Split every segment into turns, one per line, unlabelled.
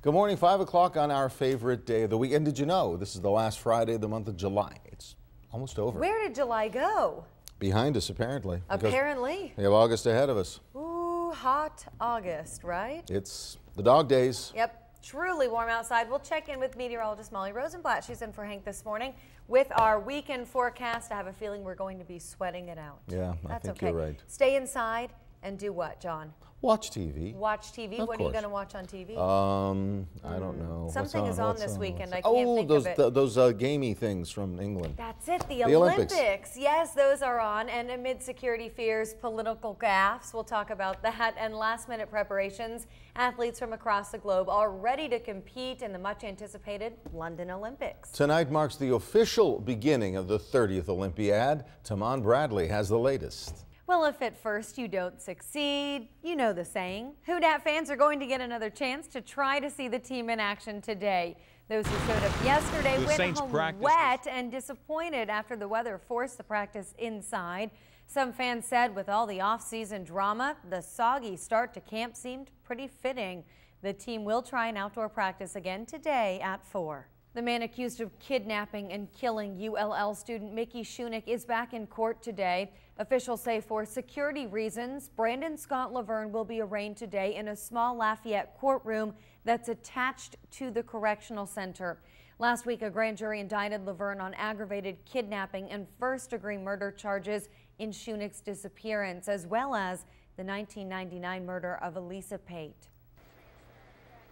Good morning, 5 o'clock on our favorite day of the week. And did you know this is the last Friday of the month of July? It's almost over.
Where did July go?
Behind us, apparently.
Apparently.
We have August ahead of us.
Ooh, hot August, right?
It's the dog days.
Yep, truly warm outside. We'll check in with meteorologist Molly Rosenblatt. She's in for Hank this morning with our weekend forecast. I have a feeling we're going to be sweating it out.
Yeah, I think you're right.
Stay inside and do what, John?
Watch TV.
Watch TV? What are you going to watch on TV?
I don't know.
Something is on this weekend. I can't think of it.
Those gamey things from England.
That's it, the Olympics. Yes, those are on. And amid security fears, political gaffes, we'll talk about that. And last-minute preparations, athletes from across the globe are ready to compete in the much-anticipated London Olympics.
Tonight marks the official beginning of the 30th Olympiad. Tamon Bradley has the latest.
Well, if at first you don't succeed, you know the saying. Who Dat fans are going to get another chance to try to see the team in action today. Those who showed up yesterday went home wet and disappointed after the weather forced the practice inside. Some fans said with all the off-season drama, the soggy start to camp seemed pretty fitting. The team will try an outdoor practice again today at 4. The man accused of kidnapping and killing ULL student Mickey Shunick is back in court today. Officials say for security reasons, Brandon Scott Laverne will be arraigned today in a small Lafayette courtroom that's attached to the correctional center. Last week, a grand jury indicted Laverne on aggravated kidnapping and first-degree murder charges in Shunick's disappearance, as well as the 1999 murder of Elisa Pate.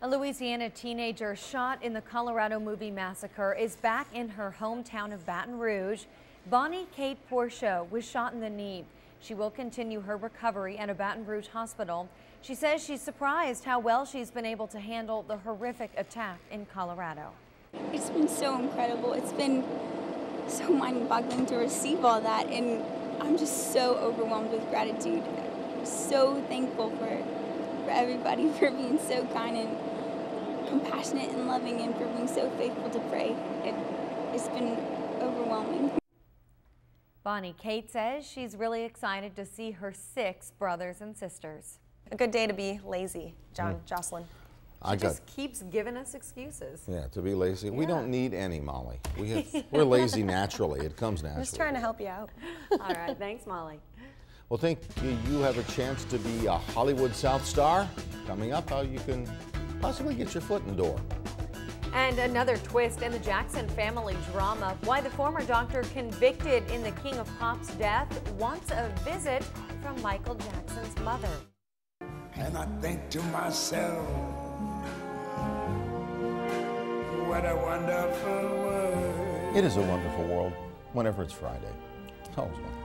A Louisiana teenager shot in the Colorado movie massacre is back in her hometown of Baton Rouge. Bonnie Kate Porchot was shot in the knee. She will continue her recovery at a Baton Rouge hospital. She says she's surprised how well she's been able to handle the horrific attack in Colorado.
It's been so incredible. It's been so mind-boggling to receive all that, and I'm just so overwhelmed with gratitude. I'm so thankful for everybody for being so kind and compassionate and loving and for being so faithful to pray. It's been overwhelming.
Bonnie Kate says she's really excited to see her 6 brothers and sisters. A good day to be lazy, Jocelyn. She just keeps giving us excuses.
Yeah, to be lazy. Yeah. We don't need any, Molly. We're lazy naturally. It comes naturally.
I'm just trying to help you out.
All right, thanks, Molly.
Well, think you have a chance to be a Hollywood South star? Coming up, how you can possibly get your foot in the door.
And another twist in the Jackson family drama. Why the former doctor convicted in the King of Pop's death wants a visit from Michael Jackson's mother.
And I think to myself, what a wonderful world.
It is a wonderful world whenever it's Friday. It's always wonderful.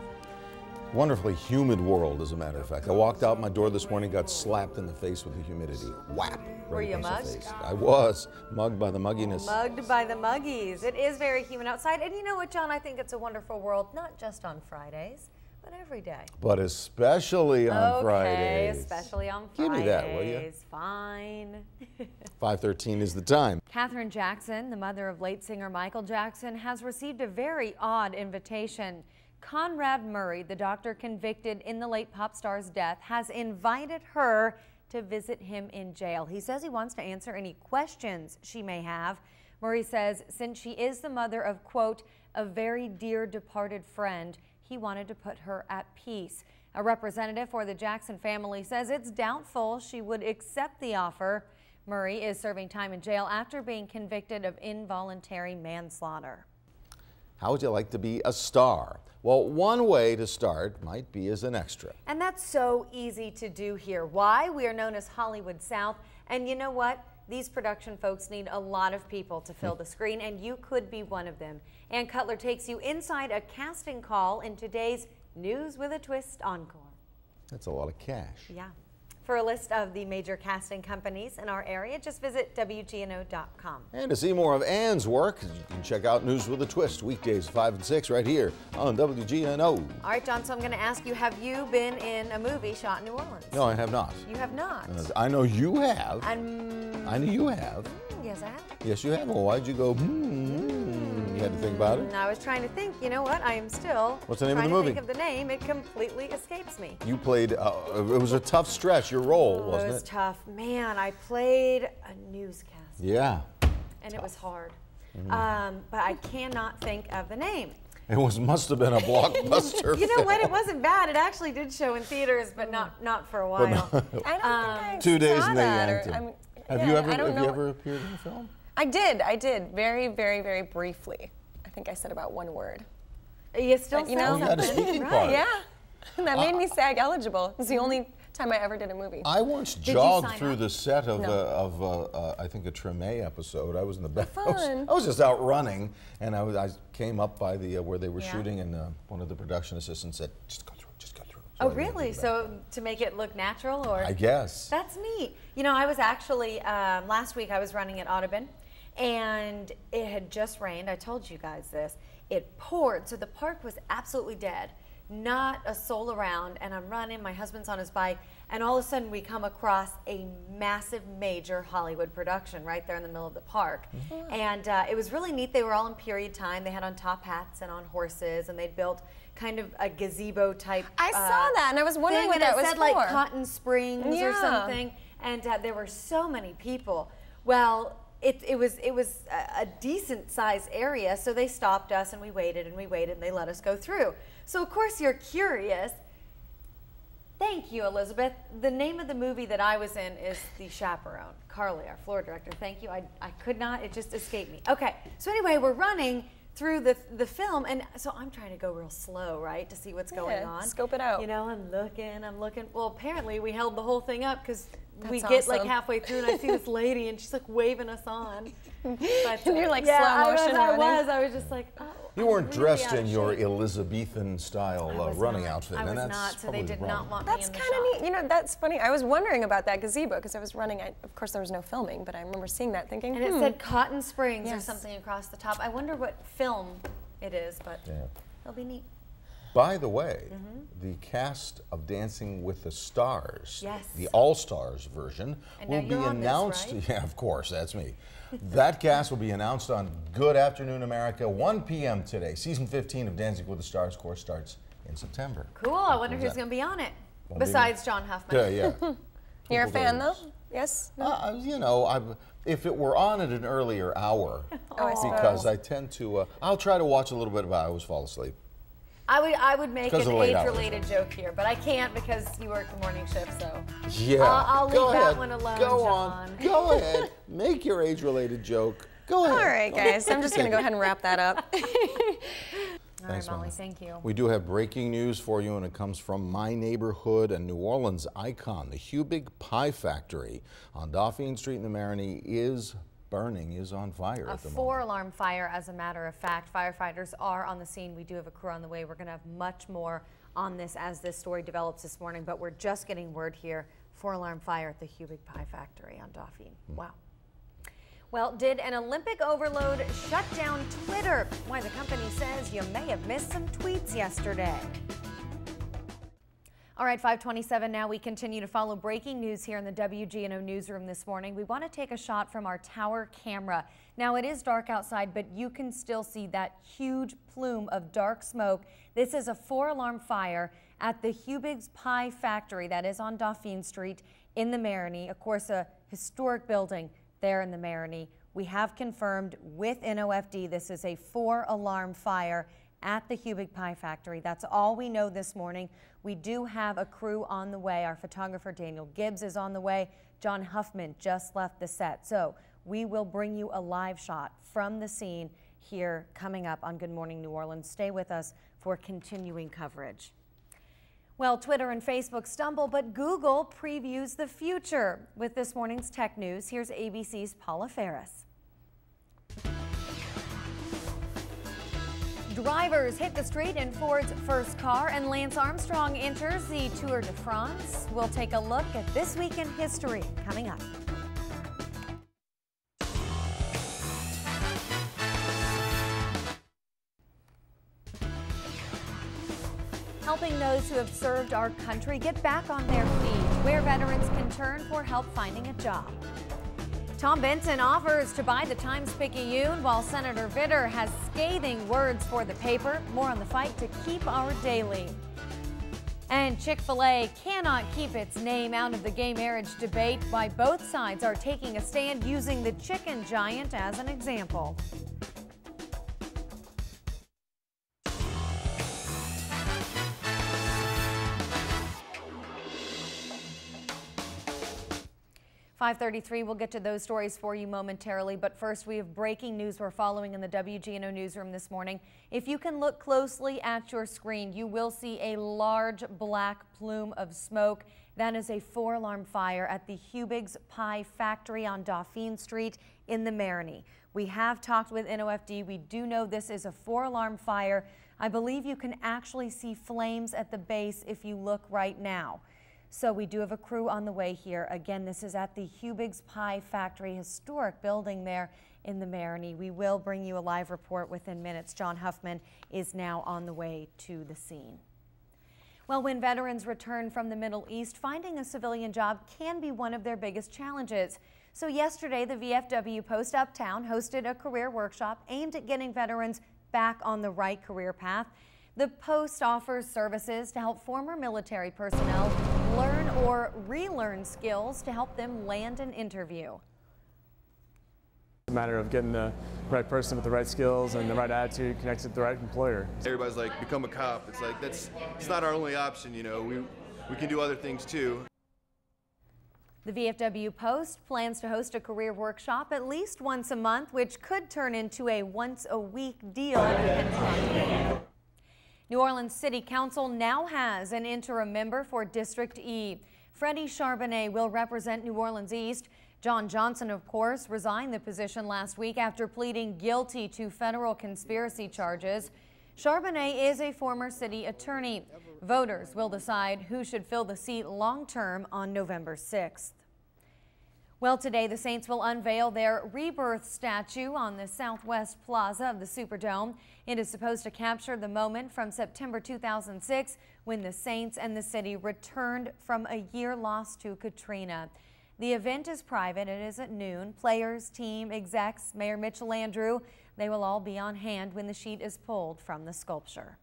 Wonderfully humid world, as a matter of fact. I walked out my door this morning, got slapped in the face with the humidity. Whap!
Were you mugged?
I was mugged by the mugginess.
Mugged by the muggies. It is very humid outside. And you know what, John? I think it's a wonderful world, not just on Fridays, but every day.
But especially on Fridays.
Especially on Fridays.
Give me that, will you?
Fine.
5:13 is the time.
Katherine Jackson, the mother of late singer Michael Jackson, has received a very odd invitation. Conrad Murray, the doctor convicted in the late pop star's death, has invited her to visit him in jail. He says he wants to answer any questions she may have. Murray says since she is the mother of, quote, a very dear departed friend, he wanted to put her at peace. A representative for the Jackson family says it's doubtful she would accept the offer. Murray is serving time in jail after being convicted of involuntary manslaughter.
How would you like to be a star? Well, one way to start might be as an extra.
And that's so easy to do here. Why? We are known as Hollywood South. And you know what? These production folks need a lot of people to fill the screen, and you could be one of them. Ann Cutler takes you inside a casting call in today's News with a Twist encore.
That's a lot of cash.
Yeah. For a list of the major casting companies in our area, just visit WGNO.com.
And to see more of Ann's work, you can check out News with a Twist, weekdays 5 and 6 right here on WGNO.
All right, John, so I'm going to ask you, have you been in a movie shot in New Orleans?
No, I have not.
You have not?
I know you have. I know you have.
Yes, I have.
Yes, you have. Well, why'd you go, You had to think about it?
I was trying to think. You know what? I am still
What's the name of the movie?
Trying to think of the name. It completely escapes me.
You played, it was a tough stretch, your role, wasn't it?
It was tough. Man, I played a newscaster.
Yeah.
And it was hard. But I cannot think of the name.
It must have been a blockbuster.
You know what? It wasn't bad. It actually did show in theaters, but not for a while.
I don't think I
2 days
saw
and they
that,
yanked
or,
him. Have you ever appeared in a film?
I did. Very, very, very briefly. I think I said about one word.
You still,
you know,
you had a speaking
right.
part.
Yeah. And that made me SAG eligible. It was the only time I ever did a movie.
I once
Did you
jogged
sign
through
up?
the set of I think a Treme episode. I was in the back.
Fun.
I was just out running, and I came up by the where they were
Yeah.
shooting, and one of the production assistants said, "Just go through, just go through." So
Oh,
I went
really?
through the back.
So to make it look natural, or?
I guess.
That's neat. You know, I was actually, last week I was running at Audubon, and it had just rained. I told you guys this. It poured, so the park was absolutely dead. Not a soul around, and I'm running, my husband's on his bike, and all of a sudden we come across a massive, major Hollywood production right there in the middle of the park. And it was really neat. They were all in period time. They had on top hats and on horses, and they'd built kind of a gazebo type
I saw that, and I was wondering
thing,
what
and
that
it
was
said
for.
like Cotton Springs or
Yeah.
something, and there were so many people. Well, it was a decent sized area, so they stopped us and we waited and they let us go through. So of course you're curious. Thank you, Elizabeth. The name of the movie that I was in is The Chaperone. Carly, our floor director, thank you. I could not, it just escaped me. Okay, so anyway, we're running through the film, and so I'm trying to go real slow, right, to see what's going on.
Scope it out.
You know, I'm looking. Well, apparently we held the whole thing up because we
That's
get like
awesome.
halfway through and I see this lady and she's like waving us on. But,
And you're like
yeah,
slow motion running.
I was just like, oh.
You weren't
I'm really
dressed
out
in
of
your
shape.
Elizabethan style
I was
running
not.
outfit,
I
and
was
that's
not, so they
probably
did
the
not
problem.
want me
That's
in the
kind of
shot.
neat. You know, that's funny. I was wondering about that gazebo because I was running. Of course, there was no filming, but I remember seeing that thinking,
And it said Cotton Springs or
Yes.
something across the top. I wonder what film it is, but
Yeah.
it'll be neat.
By the way, the cast of Dancing with the Stars,
Yes.
the All-Stars version,
And
will
now
be
you're on this,
announced.
right?
Yeah, of course, that's me. That cast will be announced on Good Afternoon America, 1 p.m. today. Season 15 of Dancing with the Stars course starts in September.
Cool. I wonder
Who's
who's
that?
going to be on it.
Won't be me.
Besides John Huffman.
Yeah.
You're a
People
fan, though?
days.
Yes?
You know, if it were on at an earlier hour,
Oh, I suppose.
because I tend to, I'll try to watch a little bit, but I always fall asleep.
I would make
Because
an
of late hours,
age-related joke here, but I can't because you work the morning shift, so.
Yeah.
I'll leave
Go
that
ahead.
one alone,
Go
John.
on. Go ahead. Make your age-related joke. Go ahead.
All right, guys. I'm just going to go ahead and wrap that up.
All
Thanks,
right, Molly,
Molly.
thank you.
We do have breaking news for you, and it comes from my neighborhood and New Orleans icon. The Hubigs Pie Factory on Dauphine Street in the Marigny is on fire
A
at the moment.
4-alarm fire, as a matter of fact. Firefighters are on the scene. We do have a crew on the way. We're going to have much more on this as this story develops this morning, but we're just getting word here. 4-alarm fire at the Hubigs Pie Factory on Dauphine. Wow. Well, did an Olympic overload shut down Twitter? Why, the company says you may have missed some tweets yesterday. All right, 5:27 now. We continue to follow breaking news here in the WGNO newsroom this morning. We want to take a shot from our tower camera. Now, it is dark outside, but you can still see that huge plume of dark smoke. This is a 4-alarm fire at the Hubigs Pie Factory that is on Dauphine Street in the Marigny. Of course, a historic building there in the Marigny. We have confirmed with NOFD this is a 4-alarm fire at the Hubigs Pie Factory. That's all we know this morning. We do have a crew on the way. Our photographer Daniel Gibbs is on the way. John Huffman just left the set. So we will bring you a live shot from the scene here coming up on Good Morning New Orleans. Stay with us for continuing coverage. Well, Twitter and Facebook stumble, but Google previews the future. With this morning's tech news, here's ABC's Paula Ferris. Drivers hit the street in Ford's first car, and Lance Armstrong enters the Tour de France. We'll take a look at this week in history coming up. Helping those who have served our country get back on their feet, where veterans can turn for help finding a job. Tom Benson offers to buy the Times-Picayune, while Senator Vitter has scathing words for the paper. More on the fight to keep our daily. And Chick-fil-A cannot keep its name out of the gay marriage debate, why both sides are taking a stand using the chicken giant as an example. .33, we'll get to those stories for you momentarily, but first we have breaking news we're following in the WGNO newsroom this morning. If you can look closely at your screen, you will see a large black plume of smoke. That is a 4-alarm fire at the Hubigs Pie Factory on Dauphine Street in the Marigny. We have talked with NOFD. We do know this is a 4-alarm fire. I believe you can actually see flames at the base if you look right now. So we do have a crew on the way here. Again, this is at the Hubigs Pie Factory, historic building there in the Marigny. We will bring you a live report within minutes. John Huffman is now on the way to the scene. Well, when veterans return from the Middle East, finding a civilian job can be one of their biggest challenges. So yesterday, the VFW Post Uptown hosted a career workshop aimed at getting veterans back on the right career path. The Post offers services to help former military personnel learn or relearn skills to help them land an interview.
It's a matter of getting the right person with the right skills and the right attitude connected to the right employer.
Everybody's like, become a cop. It's like, it's not our only option, you know. We can do other things too.
The VFW Post plans to host a career workshop at least once a month, which could turn into a once-a-week deal. New Orleans City Council now has an interim member for District E. Freddie Charbonnet will represent New Orleans East. John Johnson, of course, resigned the position last week after pleading guilty to federal conspiracy charges. Charbonnet is a former city attorney. Voters will decide who should fill the seat long-term on November 6th. Well, today the Saints will unveil their rebirth statue on the Southwest Plaza of the Superdome. It is supposed to capture the moment from September 2006 when the Saints and the city returned from a year lost to Katrina. The event is private. It is at noon. Players, team, execs, Mayor Mitchell Andrew, they will all be on hand when the sheet is pulled from the sculpture.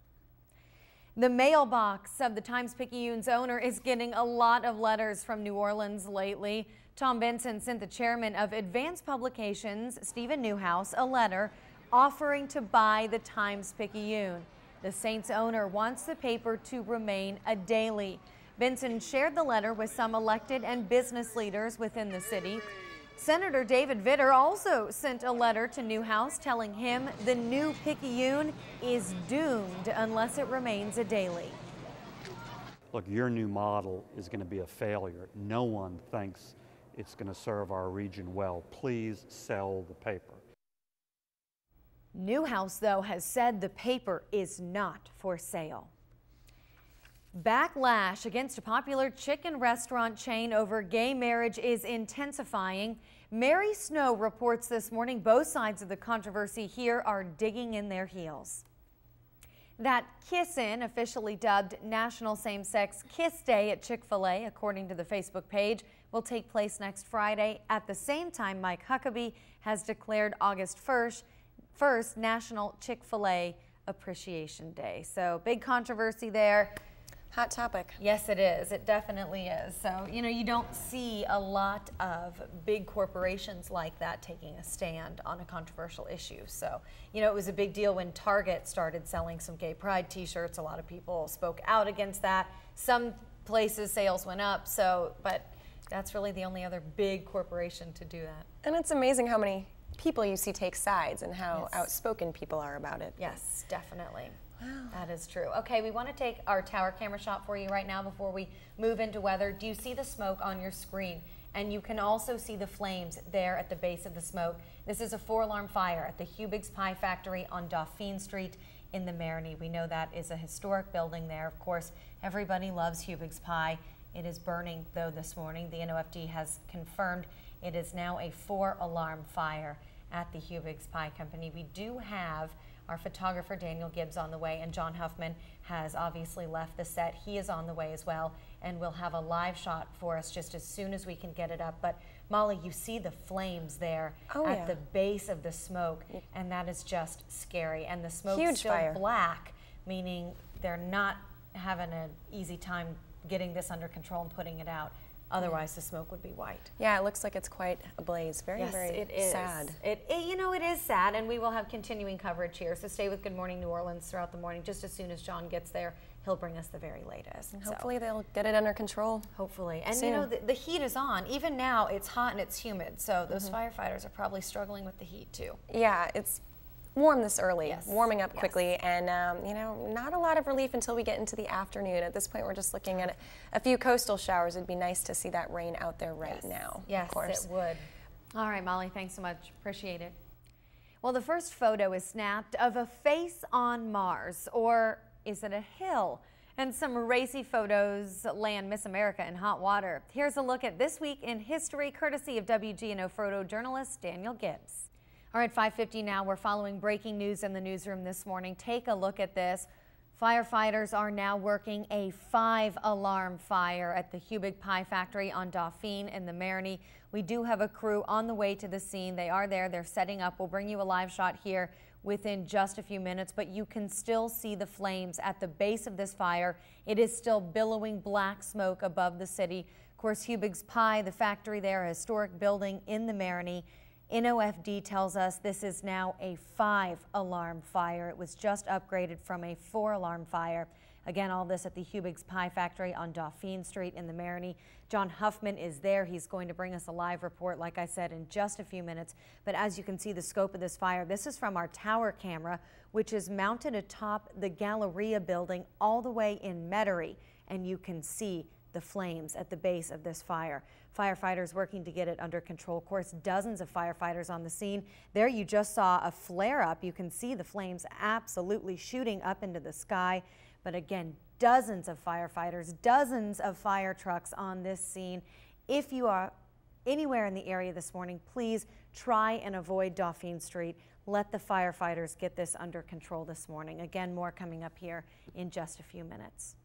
The mailbox of the Times-Picayune's owner is getting a lot of letters from New Orleans lately. Tom Benson sent the chairman of Advanced Publications, Stephen Newhouse, a letter offering to buy the Times-Picayune. The Saints owner wants the paper to remain a daily. Benson shared the letter with some elected and business leaders within the city. Senator David Vitter also sent a letter to Newhouse telling him the new Picayune is doomed unless it remains a daily.
Look, your new model is going to be a failure. No one thinks it's going to serve our region well. Please sell the paper.
Newhouse, though, has said the paper is not for sale. Backlash against a popular chicken restaurant chain over gay marriage is intensifying. Mary Snow reports this morning both sides of the controversy here are digging in their heels. That kiss-in, officially dubbed National Same-Sex Kiss Day at Chick-fil-A, according to the Facebook page, will take place next Friday. At the same time, Mike Huckabee has declared August 1st National Chick-fil-A Appreciation Day. So big controversy there.
Hot topic.
Yes, it is. It definitely is. So, you know, you don't see a lot of big corporations like that taking a stand on a controversial issue. So, you know, it was a big deal when Target started selling some gay pride t-shirts. A lot of people spoke out against that. Some places sales went up. So, but that's really the only other big corporation to do that.
And it's amazing how many people you see take sides and how outspoken people are about it.
Yes, definitely. Wow. That is true. Okay, we want to take our tower camera shot for you right now before we move into weather. Do you see the smoke on your screen? And you can also see the flames there at the base of the smoke. This is a 4-alarm fire at the Hubigs Pie Factory on Dauphine Street in the Marigny. We know that is a historic building there. Of course, everybody loves Hubigs Pie. It is burning, though, this morning. The NOFD has confirmed it is now a 4-alarm fire at the Hubigs Pie Company. We do have our photographer Daniel Gibbs on the way, and John Huffman has obviously left the set. He is on the way as well, and we'll have a live shot for us just as soon as we can get it up. But Molly, you see the flames there at the base of the smoke, and that is just scary. And the smoke is still black, meaning they're not having an easy time getting this under control and putting it out. Otherwise, the smoke would be white.
Yeah, it looks like it's quite a blaze. Very,
yes,
very
it is.
sad.
You know, it is sad, and we will have continuing coverage here. So stay with Good Morning New Orleans throughout the morning. Just as soon as John gets there, he'll bring us the very latest.
And hopefully they'll get it under control.
Hopefully. And
soon.
you know, the heat is on. Even now, it's hot and it's humid. So those firefighters are probably struggling with the heat too.
Yeah, it's warm this early,
yes.
warming up quickly, and you know, not a lot of relief until we get into the afternoon. At this point, we're just looking at a few coastal showers. It'd be nice to see that rain out there right now.
Yes,
of course.
It would. All right, Molly, thanks so much. Appreciate it. Well, the first photo is snapped of a face on Mars, or is it a hill? And some racy photos land Miss America in hot water. Here's a look at This Week in History, courtesy of WGNO photojournalist Daniel Gibbs. All right, 5:50 now. We're following breaking news in the newsroom this morning. Take a look at this. Firefighters are now working a 5-alarm fire at the Hubigs Pie Factory on Dauphine in the Marigny. We do have a crew on the way to the scene. They are there. They're setting up. We'll bring you a live shot here within just a few minutes, but you can still see the flames at the base of this fire. It is still billowing black smoke above the city. Of course, Hubigs Pie, the factory there, a historic building in the Marigny. NOFD tells us this is now a 5-alarm fire. It was just upgraded from a 4-alarm fire. Again, all this at the Hubigs Pie Factory on Dauphine Street in the Marigny. John Huffman is there. He's going to bring us a live report, like I said, in just a few minutes. But as you can see the scope of this fire, this is from our tower camera, which is mounted atop the Galleria building all the way in Metairie. And you can see the flames at the base of this fire. Firefighters working to get it under control. Of course, dozens of firefighters on the scene. There you just saw a flare-up. You can see the flames absolutely shooting up into the sky. But again, dozens of firefighters, dozens of fire trucks on this scene. If you are anywhere in the area this morning, please try and avoid Dauphine Street. Let the firefighters get this under control this morning. Again, more coming up here in just a few minutes.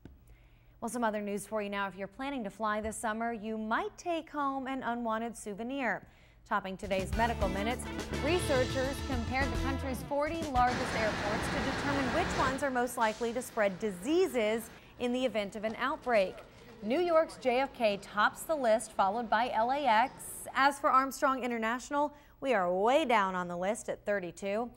Well, some other news for you now. If you're planning to fly this summer, you might take home an unwanted souvenir. Topping today's Medical Minutes, researchers compared the country's 40 largest airports to determine which ones are most likely to spread diseases in the event of an outbreak. New York's JFK tops the list, followed by LAX. As for Armstrong International, we are way down on the list at 32.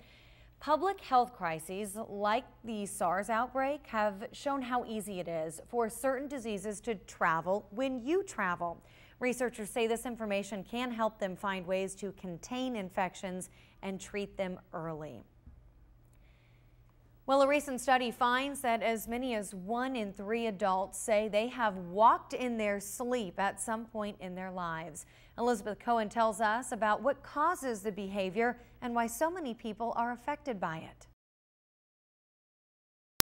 Public health crises like the SARS outbreak have shown how easy it is for certain diseases to travel when you travel. Researchers say this information can help them find ways to contain infections and treat them early. Well, a recent study finds that as many as 1 in 3 adults say they have walked in their sleep at some point in their lives. Elizabeth Cohen tells us about what causes the behavior and why so many people are affected by it.